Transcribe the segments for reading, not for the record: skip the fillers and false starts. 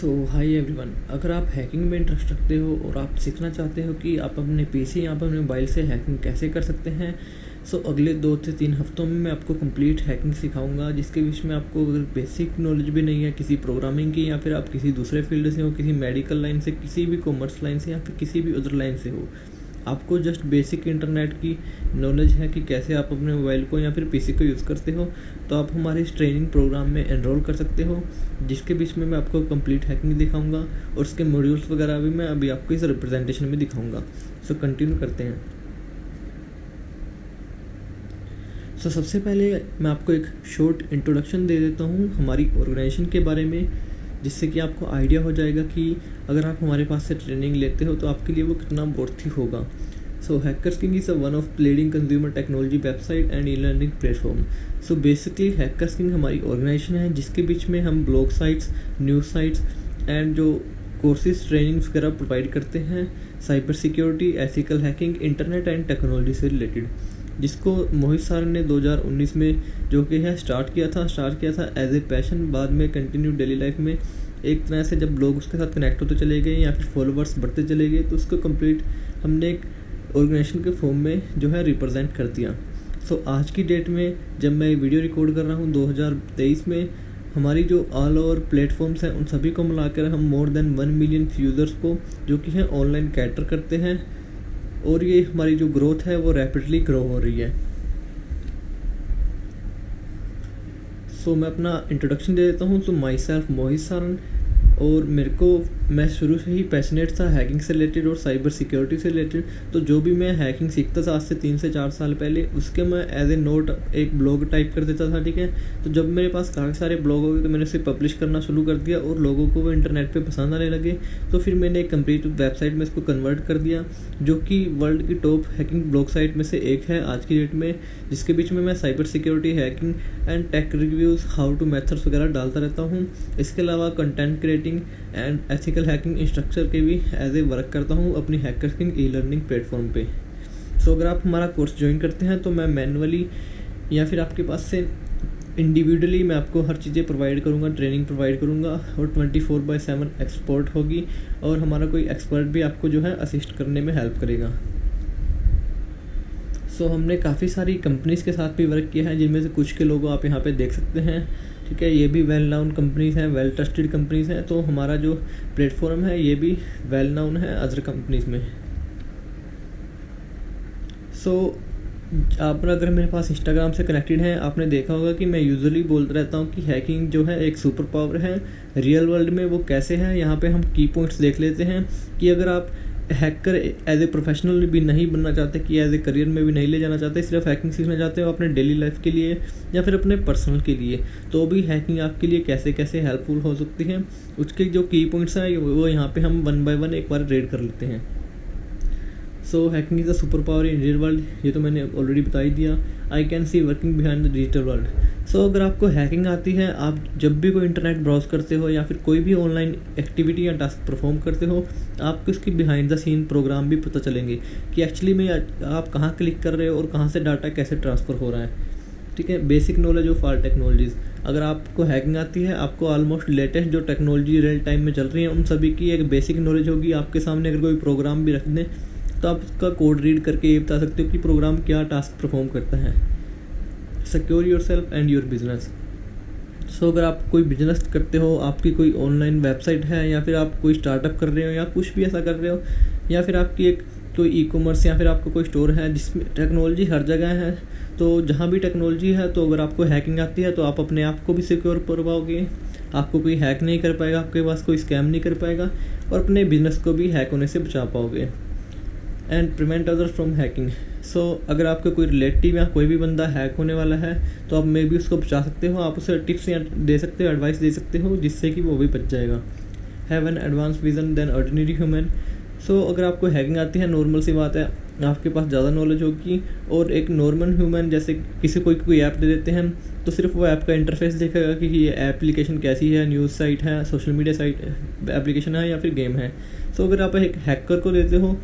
Hi everyone, अगर आप hacking में इंटरेस्ट रखते हो और आप सीखना चाहते हो कि आप अपने पीसी या अपने मोबाइल से हैकिंग कैसे कर सकते हैं, अगले 2 से 3 हफ्तों में मैं आपको कंप्लीट हैकिंग सिखाऊंगा, जिसके बीच में आपको अगर बेसिक नॉलेज भी नहीं है किसी प्रोग्रामिंग की, या फिर आप किसी दूसरे फील्ड से हो, किसी मेडिकल लाइन से, किसी भी कॉमर्स लाइन से, या फिर किसी भी अदर लाइन से हो, आपको जस्ट बेसिक इंटरनेट की नॉलेज है कि कैसे आप अपने मोबाइल को या फिर पीसी को यूज़ करते हो, तो आप हमारे इस ट्रेनिंग प्रोग्राम में एनरोल कर सकते हो, जिसके बीच में मैं आपको कंप्लीट हैकिंग दिखाऊंगा और उसके मॉड्यूल्स वगैरह भी मैं अभी आपको इस रिप्रेजेंटेशन में दिखाऊंगा। कंटिन्यू करते हैं। सबसे पहले मैं आपको एक शॉर्ट इंट्रोडक्शन दे देता हूँ हमारी ऑर्गेनाइजेशन के बारे में, जिससे कि आपको आइडिया हो जाएगा कि अगर आप हमारे पास से ट्रेनिंग लेते हो तो आपके लिए वो कितना वर्थ होगा। HackersKing is one of leading consumer technology website and e learning platform. Basically HackersKing हमारी ऑर्गेनाइजेशन है, जिसके बीच में हम blog sites, news sites and जो कोर्सेज, ट्रेनिंग्स वगैरह प्रोवाइड करते हैं cyber security, ethical hacking, internet and technology से रिलेटेड, जिसको मोहित सर ने 2019 में जो कि है स्टार्ट किया था एज ए पैशन। बाद में कंटिन्यू डेली लाइफ में एक तरह से जब लोग उसके साथ कनेक्ट होते चले गए या फिर फॉलोवर्स बढ़ते चले गए, तो उसको कंप्लीट हमने एक ऑर्गेनाइजेशन के फॉर्म में जो है रिप्रेजेंट कर दिया। आज की डेट में जब मैं वीडियो रिकॉर्ड कर रहा हूँ 2023 में, हमारी जो ऑल ओवर प्लेटफॉर्म्स हैं उन सभी को मिलाकर हम मोर देन 1 मिलियन यूज़र्स को जो कि है ऑनलाइन कैटर करते हैं, और ये हमारी जो ग्रोथ है वो रैपिडली ग्रो हो रही है। मैं अपना इंट्रोडक्शन दे देता हूँ। माई सेल्फ मोहित सारन, और मैं शुरू से ही पैशनेट था हैकिंग से रिलेटेड और साइबर सिक्योरिटी से रिलेटेड। तो जो भी मैं हैकिंग सीखता था आज से 3 से 4 साल पहले, उसके मैं एज ए नोट एक ब्लॉग टाइप कर देता था, ठीक है। तो जब मेरे पास काफ़ी सारे ब्लॉग हो गए तो मैंने उसे पब्लिश करना शुरू कर दिया और लोगों को वो इंटरनेट पे पसंद आने लगे। तो फिर मैंने एक कंप्लीट वेबसाइट में इसको कन्वर्ट कर दिया, जो कि वर्ल्ड की टॉप हैकिंग ब्लॉग साइट में से एक है आज की डेट में, जिसके बीच में मैं cyber security, hacking and tech reviews, how to methods वगैरह डालता रहता हूँ। इसके अलावा content creating and ethical hacking instructor के भी एज ए वर्क करता हूँ अपनी हैकर्सकिंग ई लर्निंग प्लेटफॉर्म पे। अगर आप हमारा कोर्स ज्वाइन करते हैं तो मैं मैनुअली या फिर आपके पास से इंडिविजुअली मैं आपको हर चीज़ें प्रोवाइड करूँगा, ट्रेनिंग प्रोवाइड करूँगा, और 24/7 एक्सपर्ट होगी, और हमारा कोई एक्सपर्ट भी आपको जो है असिस्ट करने में हेल्प करेगा। हमने काफ़ी सारी कंपनीज़ के साथ भी वर्क किया है, जिनमें से कुछ के लोगों आप यहाँ पे देख सकते हैं, ठीक है। ये भी वेल नाउन कंपनीज़ हैं, वेल ट्रस्टेड कंपनीज़ हैं। तो हमारा जो प्लेटफॉर्म है ये भी वेल नाउन है अदर कंपनीज़ में। आप अगर मेरे पास इंस्टाग्राम से कनेक्टेड हैं, आपने देखा होगा कि मैं यूजुअली बोलता रहता हूँ कि हैकिंग जो है एक सुपर पावर है। रियल वर्ल्ड में वो कैसे है, यहाँ पे हम की पॉइंट्स देख लेते हैं कि अगर आप हैकर एज ए प्रोफेशनल भी नहीं बनना चाहते, कि एज ए करियर में भी नहीं ले जाना चाहते, सिर्फ हैकिंग सीखना चाहते हो अपने डेली लाइफ के लिए या फिर अपने पर्सनल के लिए, तो भी हैकिंग आपके लिए कैसे कैसे हेल्पफुल हो सकती है, उसके जो की पॉइंट्स हैं वो यहाँ पे हम 1 बाय 1 एक बार रेड कर लेते हैं। Hacking is a super power in real world, ये तो मैंने ऑलरेडी बता ही दिया। I can see working behind the digital world. अगर आपको हैकिंग आती है, आप जब भी कोई इंटरनेट ब्राउज करते हो या फिर कोई भी ऑनलाइन एक्टिविटी या टास्क परफॉर्म करते हो, आपको इसकी बिहाइंड द सीन प्रोग्राम भी पता चलेंगे कि एक्चुअली में आप कहाँ क्लिक कर रहे हो और कहाँ से डाटा कैसे ट्रांसफ़र हो रहा है, ठीक है। Basic knowledge of all technologies. अगर आपको हैकिंग आती है, आपको ऑलमोस्ट लेटेस्ट जो टेक्नोलॉजी रियल टाइम में चल रही है उन सभी की एक बेसिक नॉलेज होगी आपके सामने। अगर कोई प्रोग्राम भी रख दें तो आप उसका कोड रीड करके ये बता सकते हो कि प्रोग्राम क्या टास्क परफॉर्म करता है। Secure your self and your business. अगर आप कोई बिजनेस करते हो, आपकी कोई ऑनलाइन वेबसाइट है, या फिर आप कोई स्टार्टअप कर रहे हो या कुछ भी ऐसा कर रहे हो, या फिर आपकी एक कोई ई कॉमर्स या फिर आपका कोई स्टोर है जिसमें टेक्नोलॉजी हर जगह है, तो जहाँ भी टेक्नोलॉजी है, तो अगर आपको हैकिंग आती है तो आप अपने आप को भी सिक्योर कर पाओगे, आपको कोई हैक नहीं कर पाएगा, आपके पास कोई स्कैम नहीं कर पाएगा, और अपने बिजनेस को भी हैक होने से बचा पाओगे। And prevent others from hacking. अगर आपका कोई रिलेटिव या कोई भी बंदा हैक होने वाला है तो आप मे भी उसको बचा सकते हो, आप उसे टिप्स या दे सकते हो, एडवाइस दे सकते हो, जिससे कि वो भी बच जाएगा। Have an advance vision then ordinary human. अगर आपको हैकिंग आती है, नॉर्मल सी बात है, आपके पास ज़्यादा नॉलेज होगी, और एक नॉर्मल ह्यूमन जैसे किसी कोई ऐप दे देते हैं तो सिर्फ वो ऐप का इंटरफेस देखेगा कि ये एप्लीकेशन कैसी है, न्यूज़ साइट है, सोशल मीडिया साइट एप्लीकेशन है या फिर गेम है। अगर आप एक हैकर को देते हो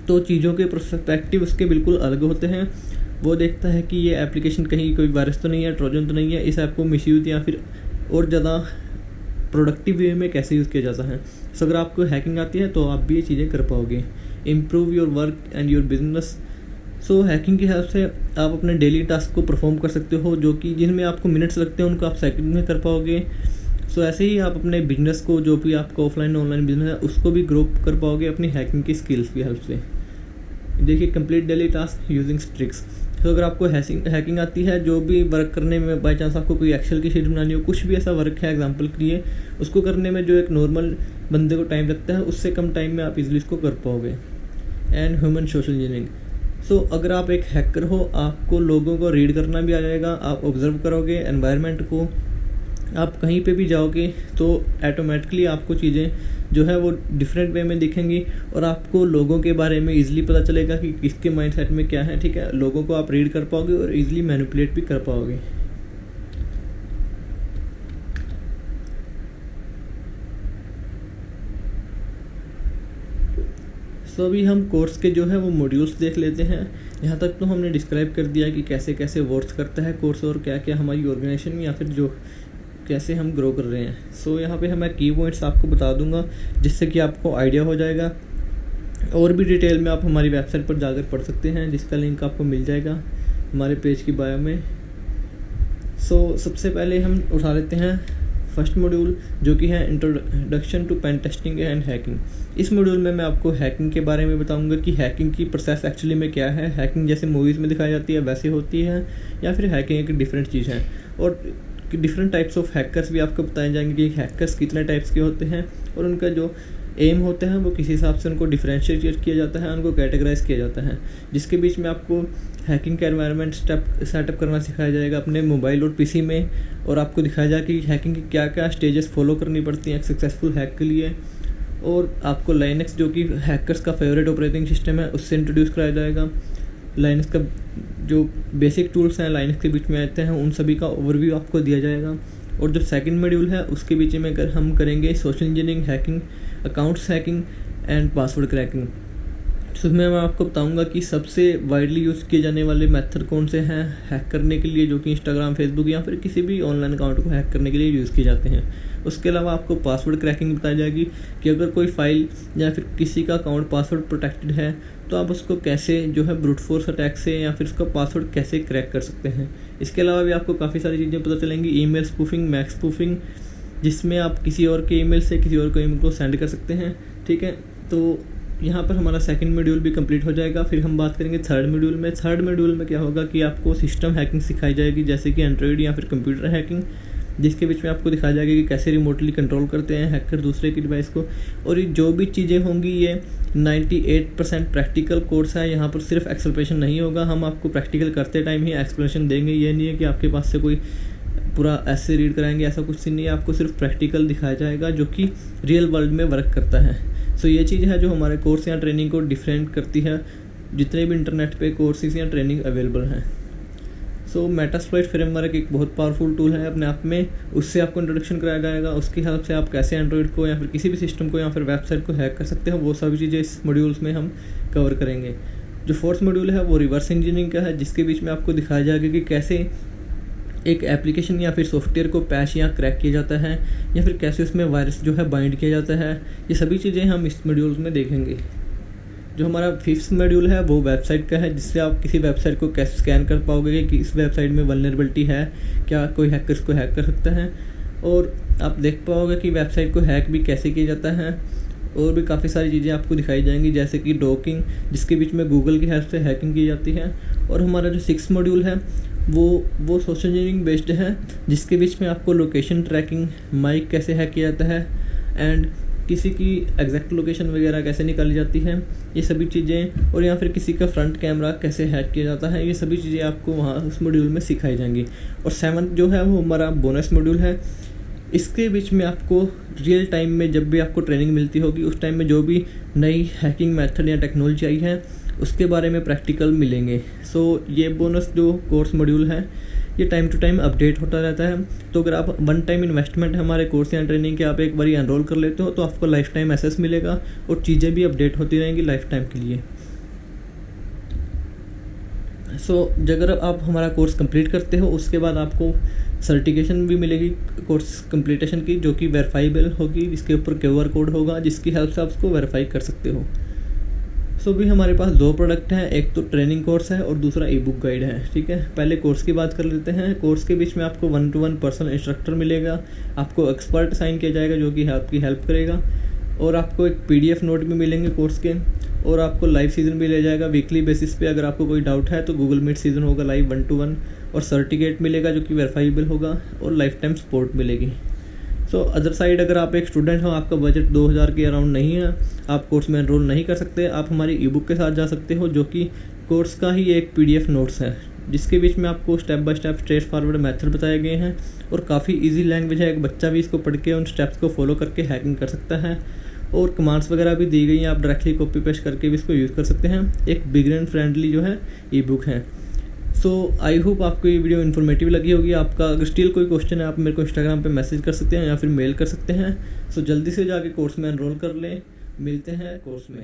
तो चीज़ों के पर्सपेक्टिव उसके बिल्कुल अलग होते हैं। वो देखता है कि ये एप्लीकेशन कहीं कोई वायरस तो नहीं है, ट्रोजन तो नहीं है, इस ऐप को मिसयूज़ या फिर और ज़्यादा प्रोडक्टिव वे में कैसे यूज़ किया जाता है। सो अगर आपको हैकिंग आती है तो आप भी ये चीज़ें कर पाओगे। Improve your work and your business. So hacking की हेल्प से आप अपने डेली टास्क को परफॉर्म कर सकते हो, जो कि जिनमें आपको मिनट्स लगते हैं उनको आप सेकंड में कर पाओगे। सो ऐसे ही आप अपने बिजनेस को, जो भी आपका ऑफलाइन ऑनलाइन बिजनेस है, उसको भी ग्रो कर पाओगे अपनी हैकिंग की स्किल्स की हेल्प से। देखिए, complete daily task using tricks. तो अगर आपको हैकिंग आती है, जो भी वर्क करने में बाई चांस आपको कोई एक्सेल की शीट बनानी हो, कुछ भी ऐसा वर्क है एग्जांपल के लिए, उसको करने में जो एक नॉर्मल बंदे को टाइम लगता है उससे कम टाइम में आप इजीली इसको कर पाओगे। And human social engineering. So अगर आप एक हैकर हो, आपको लोगों को रीड करना भी आ जाएगा, आप ऑब्जर्व करोगे एनवायरनमेंट को, आप कहीं पे भी जाओगे तो ऑटोमेटिकली आपको चीज़ें जो है वो डिफरेंट वे में दिखेंगी और आपको लोगों के बारे में इजीली पता चलेगा कि किसके माइंडसेट में क्या है। ठीक है, लोगों को आप रीड कर पाओगे और इजीली मैनिपुलेट भी कर पाओगे। सो अभी हम कोर्स के जो है वो मॉड्यूल्स देख लेते हैं। यहाँ तक तो हमने डिस्क्राइब कर दिया कि कैसे कैसे वर्क करता है कोर्स और क्या क्या हमारी ऑर्गेनाइजेशन में या फिर जो कैसे हम ग्रो कर रहे हैं। सो यहाँ पे मैं की पॉइंट्स आपको बता दूंगा जिससे कि आपको आइडिया हो जाएगा। और भी डिटेल में आप हमारी वेबसाइट पर जाकर पढ़ सकते हैं, जिसका लिंक आपको मिल जाएगा हमारे पेज की बायो में। सो सबसे पहले हम उठा लेते हैं फर्स्ट मॉड्यूल, जो कि है introduction to pen testing and hacking. इस मॉड्यूल में मैं आपको हैकिंग के बारे में बताऊंगा कि हैकिंग की प्रोसेस एक्चुअली में क्या है। हैकिंग जैसे मूवीज़ में दिखाई जाती है वैसे होती है या फिर हैकिंग एक डिफरेंट चीज़ है, और डिफरेंट टाइप्स ऑफ हैकर्स भी आपको बताए जाएंगे कि हैकर्स कितने टाइप्स के होते हैं और उनका जो एम होते हैं वो किस हिसाब से उनको डिफरेंशिएट किया जाता है, उनको कैटेगराइज किया जाता है। जिसके बीच में आपको हैकिंग का एनवायरनमेंट सेटअप करना सिखाया जाएगा अपने मोबाइल और पीसी में, और आपको दिखाया जाएगा कि हैकिंग की क्या क्या स्टेजेस फॉलो करनी पड़ती हैं एक सक्सेसफुल हैक के लिए। और आपको लाइनक्स, जो कि हैकर्स का फेवरेट ऑपरेटिंग सिस्टम है, उससे इंट्रोड्यूस कराया जाएगा। लाइनक्स का जो बेसिक टूल्स हैं लाइनक्स के बीच में आते हैं, उन सभी का ओवरव्यू आपको दिया जाएगा। और जो सेकंड मॉड्यूल है उसके बीच में हम करेंगे social engineering, hacking, accounts hacking and password cracking. तो उसमें मैं आपको बताऊंगा कि सबसे वाइडली यूज़ किए जाने वाले मेथड कौन से हैं हैक करने के लिए, जो कि इंस्टाग्राम, फेसबुक या फिर किसी भी ऑनलाइन अकाउंट को हैक करने के लिए यूज़ किए जाते हैं। उसके अलावा आपको पासवर्ड क्रैकिंग बताई जाएगी कि अगर कोई फाइल या फिर किसी का अकाउंट पासवर्ड प्रोटेक्टेड है तो आप उसको कैसे जो है ब्रूट फोर्स अटैक से या फिर उसका पासवर्ड कैसे क्रैक कर सकते हैं। इसके अलावा भी आपको काफ़ी सारी चीज़ें पता चलेंगी। ईमेल स्पूफिंग, मैक स्पूफिंग, जिसमें आप किसी और के ईमेल से किसी और को ईमेल को सेंड कर सकते हैं। ठीक है, तो यहाँ पर हमारा सेकंड मॉड्यूल भी कंप्लीट हो जाएगा। फिर हम बात करेंगे थर्ड मॉड्यूल में। थर्ड मॉड्यूल में क्या होगा कि आपको सिस्टम हैकिंग सिखाई जाएगी, जैसे कि एंड्रॉइड या फिर कंप्यूटर हैकिंग, जिसके बीच में आपको दिखाया जाएगा कि कैसे रिमोटली कंट्रोल करते हैं हैकर दूसरे की डिवाइस को। और ये जो भी चीज़ें होंगी ये 98% प्रैक्टिकल कोर्स है। यहाँ पर सिर्फ एक्सप्लेनेशन नहीं होगा, हम आपको प्रैक्टिकल करते टाइम ही एक्सप्लेनेशन देंगे। ये नहीं है कि आपके पास से कोई पूरा ऐसे रीड कराएंगे, ऐसा कुछ नहीं है। आपको सिर्फ प्रैक्टिकल दिखाया जाएगा जो कि रियल वर्ल्ड में वर्क करता है। सो ये चीज़ है जो हमारे कोर्स या ट्रेनिंग को डिफरेंट करती है जितने भी इंटरनेट पे कोर्सेज या ट्रेनिंग अवेलेबल हैं। सो मेटास्प्लॉइट फ्रेमवर्क एक बहुत पावरफुल टूल है अपने आप में, उससे आपको इंट्रोडक्शन कराया जाएगा। उसकी हेल्प से आप कैसे एंड्रॉइड को या फिर किसी भी सिस्टम को या फिर वेबसाइट को हैक कर सकते हो, वो सभी चीज़ें इस मॉड्यूल्स में हम कवर करेंगे। जो फोर्थ मॉड्यूल है वो रिवर्स इंजीनियरिंग का है, जिसके बीच में आपको दिखाया जाएगा कि कैसे एक एप्लीकेशन या फिर सॉफ्टवेयर को पैच या क्रैक किया जाता है या फिर कैसे उसमें वायरस जो है बाइंड किया जाता है। ये सभी चीज़ें हम इस मॉड्यूल में देखेंगे। जो हमारा फिफ्थ मॉड्यूल है वो वेबसाइट का है, जिससे आप किसी वेबसाइट को कैसे स्कैन कर पाओगे कि इस वेबसाइट में वल्नरेबिलिटी है, क्या कोई हैकर इसको हैक कर सकता है। और आप देख पाओगे कि वेबसाइट को हैक भी कैसे किया जाता है। और भी काफ़ी सारी चीज़ें आपको दिखाई जाएंगी, जैसे कि डॉकिंग, जिसके बीच में गूगल की हेल्प से हैकिंग की जाती है। और हमारा जो सिक्स्थ मॉड्यूल है वो सोशल इंजीनियरिंग बेस्ड है, जिसके बीच में आपको लोकेशन ट्रैकिंग, माइक कैसे हैक किया जाता है एंड किसी की एग्जैक्ट लोकेशन वगैरह कैसे निकाली जाती है, ये सभी चीज़ें। और या फिर किसी का फ्रंट कैमरा कैसे हैक किया जाता है, ये सभी चीज़ें आपको वहाँ उस मॉड्यूल में सिखाई जाएंगी। और सेवन्थ जो है वो हमारा बोनस मॉड्यूल है। इसके बीच में आपको रियल टाइम में जब भी आपको ट्रेनिंग मिलती होगी उस टाइम में जो भी नई हैकिंग मेथड या टेक्नोलॉजी आई है उसके बारे में प्रैक्टिकल मिलेंगे। सो ये बोनस जो कोर्स मॉड्यूल है ये टाइम टू टाइम अपडेट होता रहता है। तो अगर आप वन टाइम इन्वेस्टमेंट है हमारे कोर्स या ट्रेनिंग के, आप एक बार एनरोल कर लेते हो तो आपको लाइफ टाइम एक्सेस मिलेगा और चीज़ें भी अपडेट होती रहेंगी लाइफ टाइम के लिए। सो अगर आप हमारा कोर्स कंप्लीट करते हो उसके बाद आपको सर्टिफिकेशन भी मिलेगी कोर्स कंप्लीटेशन की, जो कि वेरीफाइबल होगी, जिसके ऊपर QR कोड होगा, जिसकी हेल्प से आप उसको वेरीफाई कर सकते हो। सो भी हमारे पास 2 प्रोडक्ट हैं, एक तो ट्रेनिंग कोर्स है और दूसरा ई-बुक गाइड है। ठीक है, पहले कोर्स की बात कर लेते हैं। कोर्स के बीच में आपको 1-to-1 पर्सनल इंस्ट्रक्टर मिलेगा, आपको एक्सपर्ट असाइन किया जाएगा जो कि आपकी हेल्प करेगा, और आपको एक PDF नोट भी मिलेंगे कोर्स के, और आपको लाइव सीजन भी ले जाएगा वीकली बेसिस पे। अगर आपको कोई डाउट है तो गूगल मीट सीजन होगा लाइव 1-to-1, और सर्टिफिकेट मिलेगा जो कि वेरीफाइबल होगा, और लाइफ टाइम सपोर्ट मिलेगी। सो अदर साइड अगर आप एक स्टूडेंट हो, आपका बजट 2000 के अराउंड नहीं है, आप कोर्स में एनरोल नहीं कर सकते, आप हमारी ई-बुक के साथ जा सकते हो, जो कि कोर्स का ही एक PDF नोट्स है, जिसके बीच में आपको step by step straight forward method बताए गए हैं, और काफ़ी ईजी लैंग्वेज है, एक बच्चा भी इसको पढ़ के उन स्टेप्स को फॉलो करके हैकिंग कर सकता है, और कमांड्स वगैरह भी दी गई हैं, आप डायरेक्टली कॉपी पेस्ट करके भी इसको यूज़ कर सकते हैं। एक बिगिनर फ्रेंडली जो है ई-बुक है। सो आई होप आपको ये वीडियो इन्फॉर्मेटिव लगी होगी। आपका अगर स्टिल कोई क्वेश्चन है आप मेरे को इंस्टाग्राम पे मैसेज कर सकते हैं या फिर मेल कर सकते हैं। सो जल्दी से जाके कोर्स में एनरोल कर लें। मिलते हैं कोर्स में।